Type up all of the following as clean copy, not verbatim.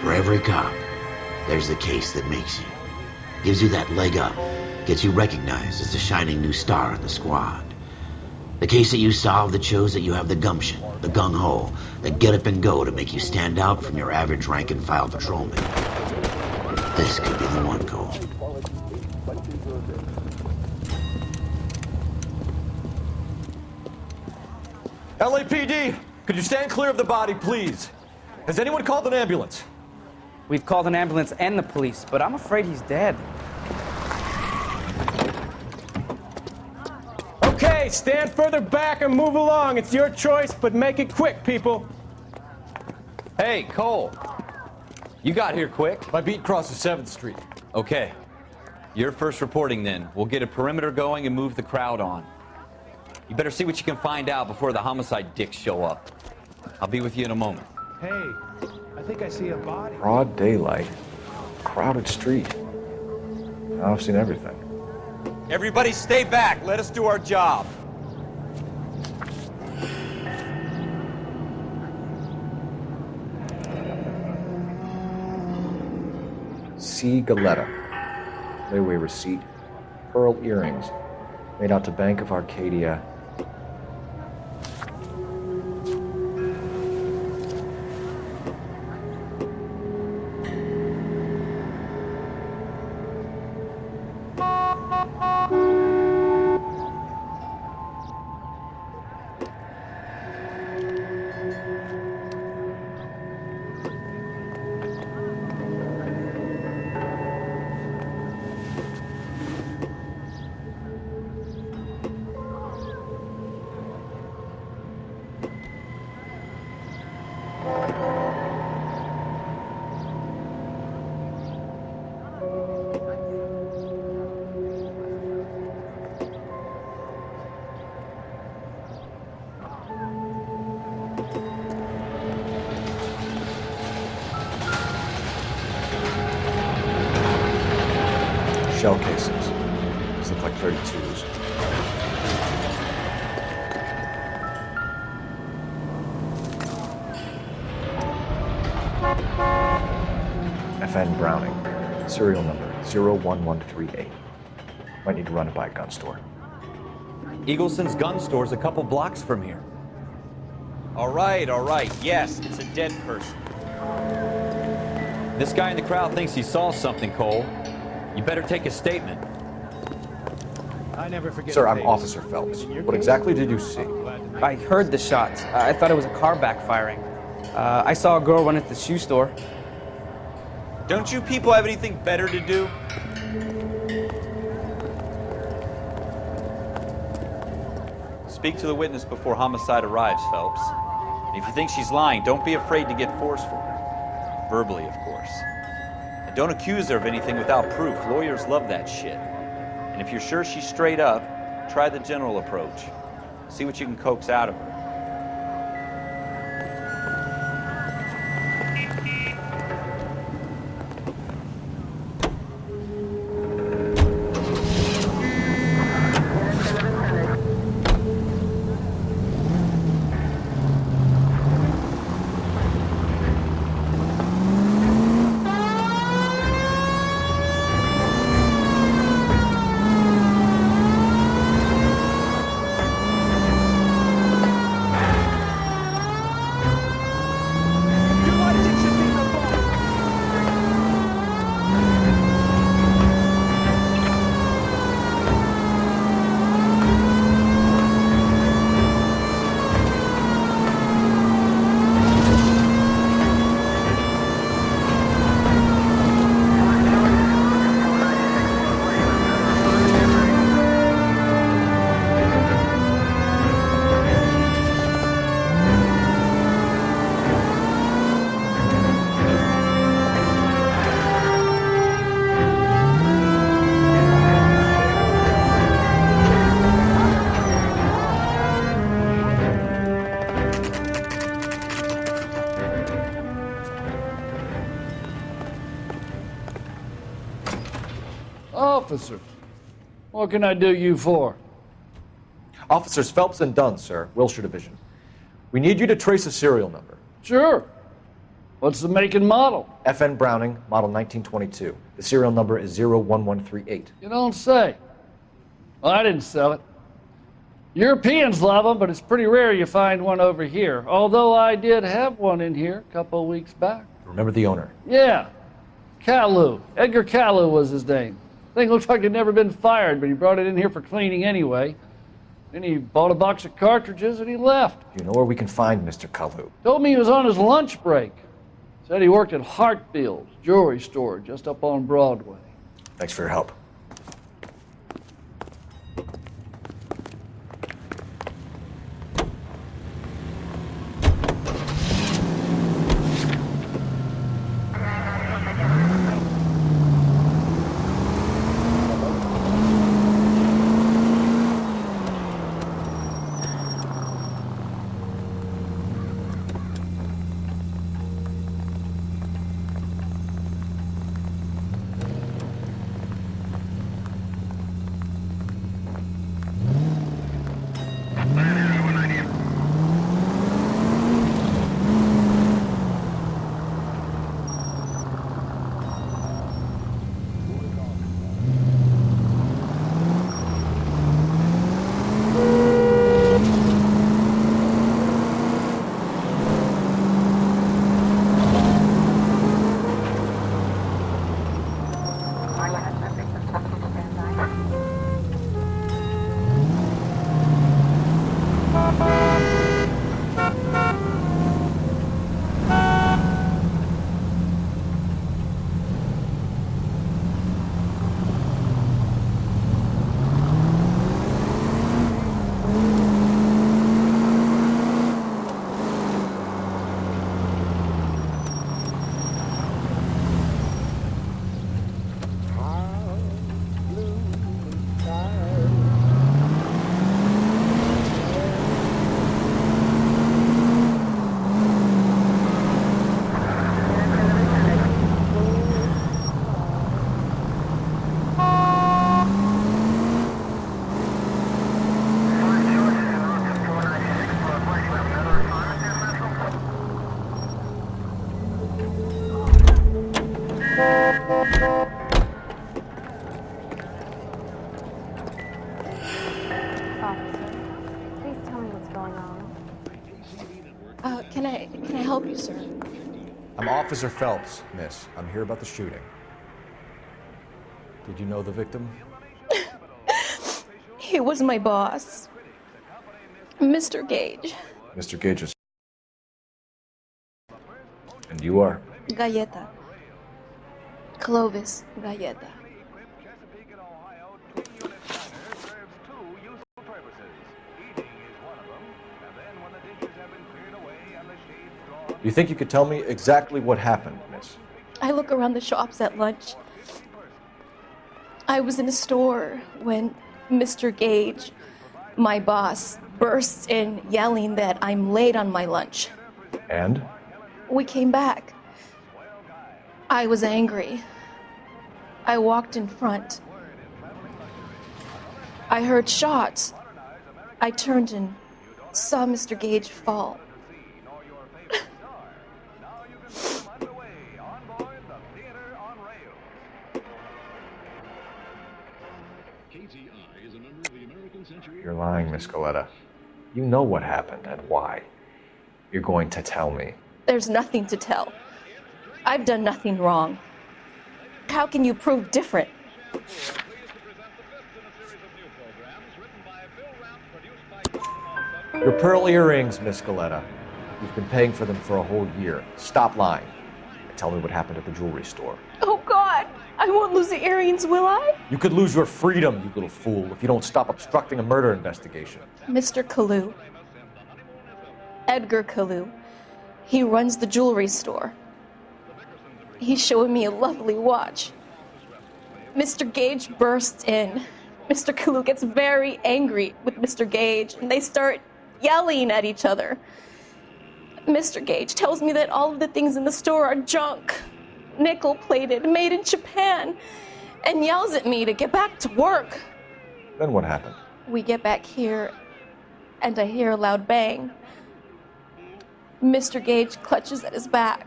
For every cop, there's the case that makes you. Gives you that leg up, gets you recognized as the shining new star in the squad. The case that you solve that shows that you have the gumption, the gung-ho, the get up and go to make you stand out from your average rank-and-file patrolman. This could be the one, Cole. LAPD, could you stand clear of the body, please? Has anyone called an ambulance? We've called an ambulance and the police, but I'm afraid he's dead. Okay, stand further back and move along. It's your choice, but make it quick, people. Hey, Cole. You got here quick. My beat crosses 7th Street. Okay. You're first reporting then. We'll get a perimeter going and move the crowd on. You better see what you can find out before the homicide dicks show up. I'll be with you in a moment. Hey, I think I see a body. Broad daylight, crowded street. Now I've seen everything. Everybody stay back. Let us do our job. C. Galetta. Layaway receipt. Pearl earrings. Made out to Bank of Arcadia. Shell casings. These look like 32s. FN Browning. Serial number 01138. Might need to run it by a gun store. Eagleson's gun store's a couple blocks from here. All right. Yes, it's a dead person. This guy in the crowd thinks he saw something, Cole. You better take a statement. I never forget. Sir, I'm Officer Phelps. What exactly did you see? I heard the shots. I thought it was a car backfiring. I saw a girl run at the shoe store. Don't you people have anything better to do? Speak to the witness before homicide arrives, Phelps. And if you think she's lying, don't be afraid to get forceful. Verbally, of course. And don't accuse her of anything without proof. Lawyers love that shit. And if you're sure she's straight up, try the general approach. See what you can coax out of her. Officer, what can I do you for? Officers Phelps and Dunn, sir, Wilshire Division. We need you to trace a serial number. Sure. What's the make and model? FN Browning, model 1922. The serial number is 01138. You don't say. Well, I didn't sell it. Europeans love them, but it's pretty rare you find one over here. Although I did have one in here a couple of weeks back. Remember the owner? Yeah, Caillou. Edgar Caillou was his name. Thing looks like he'd never been fired, but he brought it in here for cleaning anyway. Then he bought a box of cartridges and he left. You know where we can find Mr. Kalu? Told me he was on his lunch break. Said he worked at Hartfield's jewelry store just up on Broadway. Thanks for your help. Can I help you, sir? I'm Officer Phelps, miss. I'm here about the shooting. Did you know the victim? He was my boss, Mr. Gage. Mr. Gage is... And you are? Galleta. Clovis Galleta. You think you could tell me exactly what happened, miss? I look around the shops at lunch. I was in a store when Mr. Gage, my boss, bursts in yelling that I'm late on my lunch. And? We came back. I was angry. I walked in front. I heard shots. I turned and saw Mr. Gage fall. You're lying, Miss Galetta. You know what happened and why. You're going to tell me. There's nothing to tell. I've done nothing wrong. How can you prove different? Your pearl earrings, Miss Galetta. You've been paying for them for a whole year. Stop lying. And tell me what happened at the jewelry store. Oh, God! I won't lose the earrings, will I? You could lose your freedom, you little fool, if you don't stop obstructing a murder investigation. Mr. Kalu. Edgar Kalu. He runs the jewelry store. He's showing me a lovely watch. Mr. Gage bursts in. Mr. Kalu gets very angry with Mr. Gage, and they start yelling at each other. Mr. Gage tells me that all of the things in the store are junk, nickel-plated, made in Japan, and yells at me to get back to work. Then what happened? We get back here, and I hear a loud bang. Mr. Gage clutches at his back.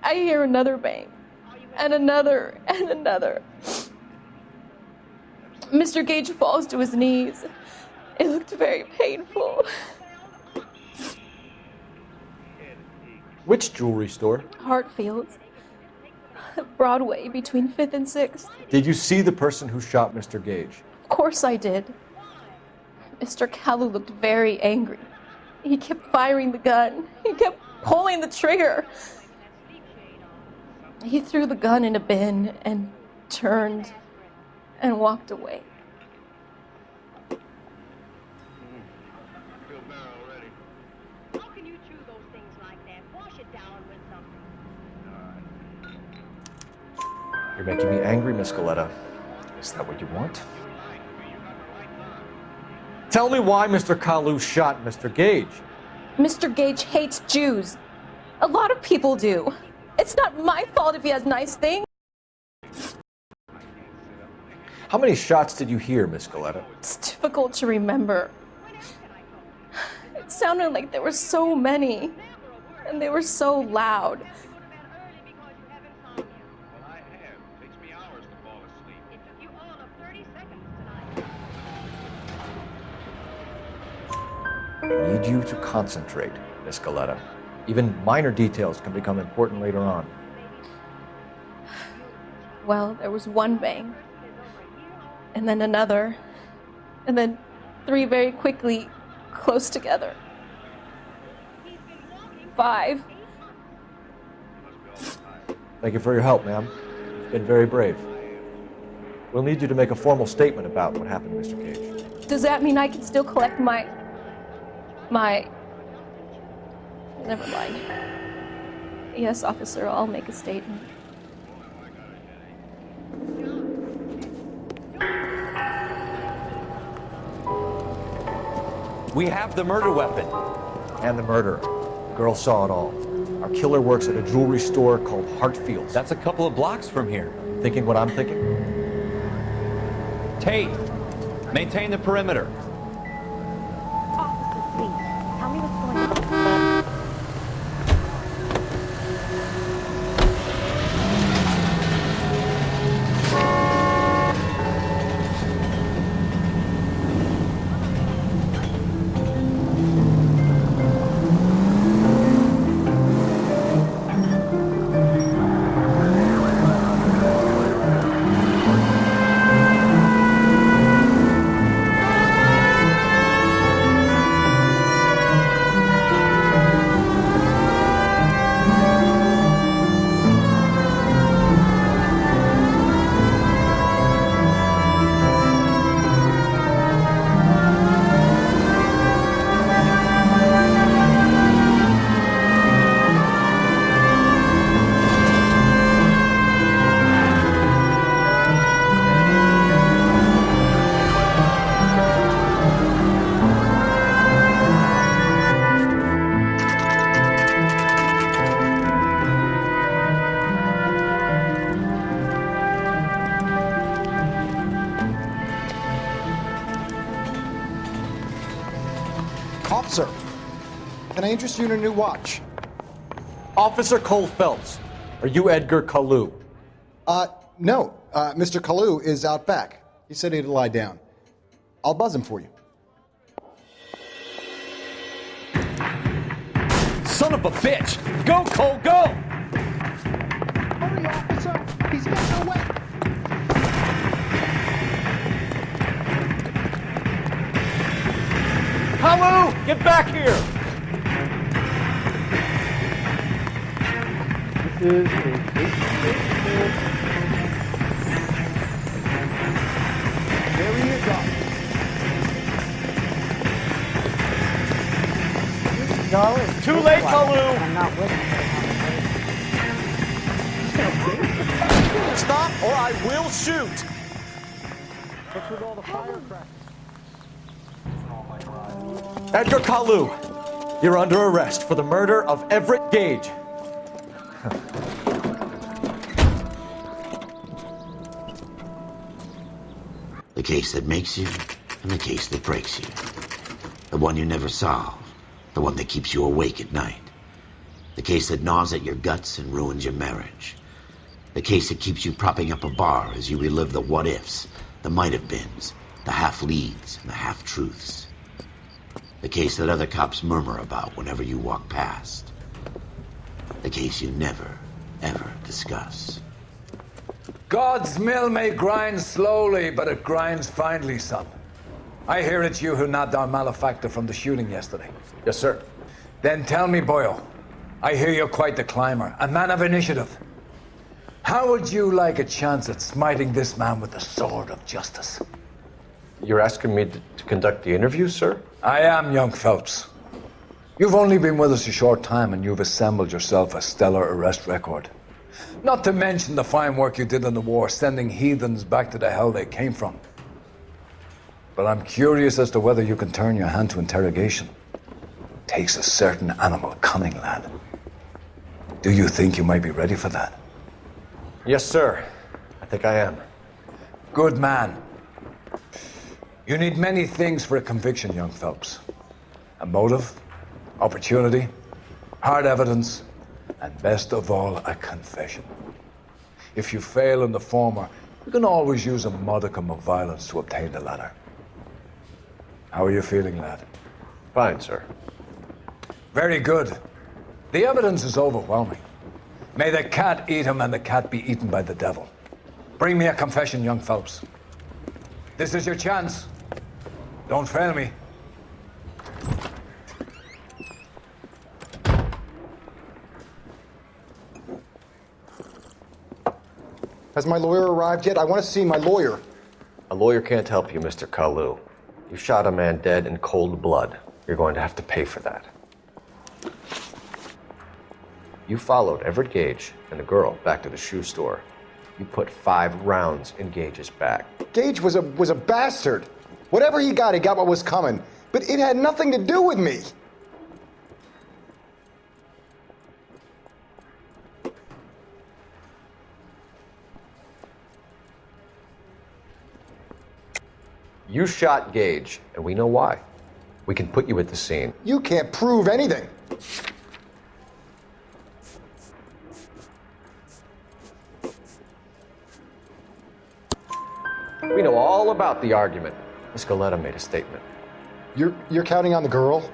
I hear another bang, and another, and another. Mr. Gage falls to his knees. It looked very painful. Which jewelry store? Hartfield's. Broadway, between 5th and 6th. Did you see the person who shot Mr. Gage? Of course I did. Mr. Kalu looked very angry. He kept firing the gun. He kept pulling the trigger. He threw the gun in a bin and turned and walked away. How can you chew those things like that? Wash it down with something. You're making me angry, Miss Galetta. Is that what you want? Tell me why Mr. Kalu shot Mr. Gage. Mr. Gage hates Jews. A lot of people do. It's not my fault if he has nice things. How many shots did you hear, Miss Galetta? It's difficult to remember. It sounded like there were so many, and they were so loud. I need you to concentrate, Miss Galetta. Even minor details can become important later on. Well, there was one bang, and then another, and then 3 very quickly, close together. 5. Thank you for your help, ma'am. You've been very brave. We'll need you to make a formal statement about what happened to Mr. Gage. Does that mean I can still collect my... Never mind. Yes, officer, I'll make a statement. We have the murder weapon. And the murderer. The girl saw it all. Our killer works at a jewelry store called Hartfield's. That's a couple of blocks from here. Thinking what I'm thinking? Tate, maintain the perimeter. Officer, please, tell me what's going on. Officer, can I interest you in a new watch? Officer Cole Phelps, are you Edgar Kalu? No. Mr. Kalu is out back. He said he'd lie down. I'll buzz him for you. Son of a bitch! Go, Cole, go! Hurry, officer! He's getting away! Kalu, get back here! This is There he is, officer. Too late, Kalu! I'm not with him. Stop or I will shoot! What's with all the firecrackers? Edgar Kalu, you're under arrest for the murder of Everett Gage. The case that makes you and the case that breaks you. The one you never solve. The one that keeps you awake at night. The case that gnaws at your guts and ruins your marriage. The case that keeps you propping up a bar as you relive the what-ifs, the might-have-beens, the half-leads, and the half-truths. The case that other cops murmur about whenever you walk past. The case you never, ever discuss. God's mill may grind slowly, but it grinds finely, son. I hear it's you who nabbed our malefactor from the shooting yesterday. Yes, sir. Then tell me, Boyle, I hear you're quite the climber, a man of initiative. How would you like a chance at smiting this man with the sword of justice? You're asking me to conduct the interview, sir? I am, young Phelps. You've only been with us a short time and you've assembled yourself a stellar arrest record. Not to mention the fine work you did in the war, sending heathens back to the hell they came from. But I'm curious as to whether you can turn your hand to interrogation. Takes a certain animal cunning, lad. Do you think you might be ready for that? Yes, sir. I think I am. Good man. You need many things for a conviction, young Phelps. A motive, opportunity, hard evidence, and best of all, a confession. If you fail in the former, you can always use a modicum of violence to obtain the latter. How are you feeling, lad? Fine, sir. Very good. The evidence is overwhelming. May the cat eat him and the cat be eaten by the devil. Bring me a confession, young Phelps. This is your chance. Don't fail me. Has my lawyer arrived yet? I want to see my lawyer. A lawyer can't help you, Mr. Kalu. You shot a man dead in cold blood. You're going to have to pay for that. You followed Everett Gage and the girl back to the shoe store. You put 5 rounds in Gage's back. Gage was a bastard. Whatever he got what was coming. But it had nothing to do with me. You shot Gage, and we know why. We can put you at the scene. You can't prove anything. We know all about the argument. Miss Galetta made a statement. You're counting on the girl?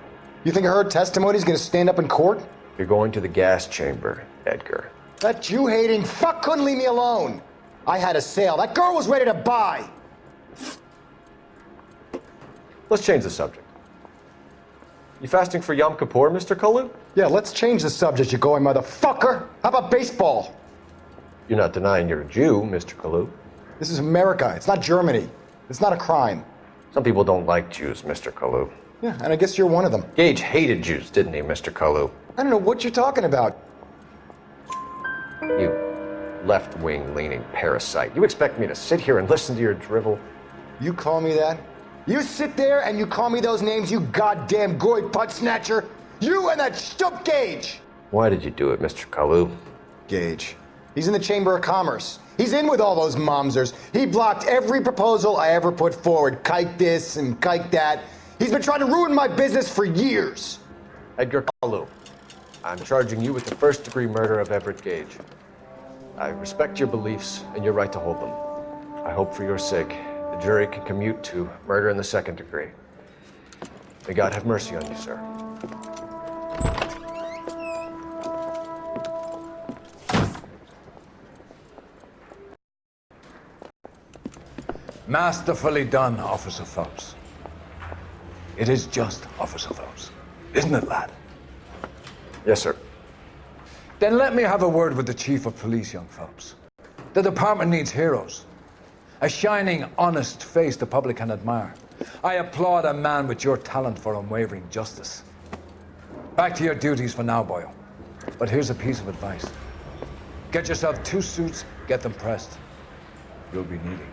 You think her testimony is going to stand up in court? You're going to the gas chamber, Edgar. That Jew-hating fuck couldn't leave me alone. I had a sale. That girl was ready to buy. Let's change the subject. You fasting for Yom Kippur, Mr. Kalu? Yeah, let's change the subject, you going motherfucker. How about baseball? You're not denying you're a Jew, Mr. Kalu. This is America. It's not Germany. It's not a crime. Some people don't like Jews, Mr. Kalu. Yeah, and I guess you're one of them. Gage hated Jews, didn't he, Mr. Kalu? I don't know what you're talking about. You left-wing leaning parasite. You expect me to sit here and listen to your drivel? You call me that? You sit there and you call me those names, you goddamn goy putt snatcher? You and that shtup Gage! Why did you do it, Mr. Kalu? Gage. He's in the Chamber of Commerce. He's in with all those momsers. He blocked every proposal I ever put forward. Kike this and kike that. He's been trying to ruin my business for years. Edgar Kalu, I'm charging you with the first-degree murder of Everett Gage. I respect your beliefs and your right to hold them. I hope for your sake the jury can commute to murder in the second degree. May God have mercy on you, sir. Masterfully done, Officer Phelps. It is just Officer Phelps, isn't it, lad? Yes, sir. Then let me have a word with the Chief of Police, young Phelps. The department needs heroes. A shining, honest face the public can admire. I applaud a man with your talent for unwavering justice. Back to your duties for now, Boyle. But here's a piece of advice. Get yourself 2 suits, get them pressed. You'll be needing.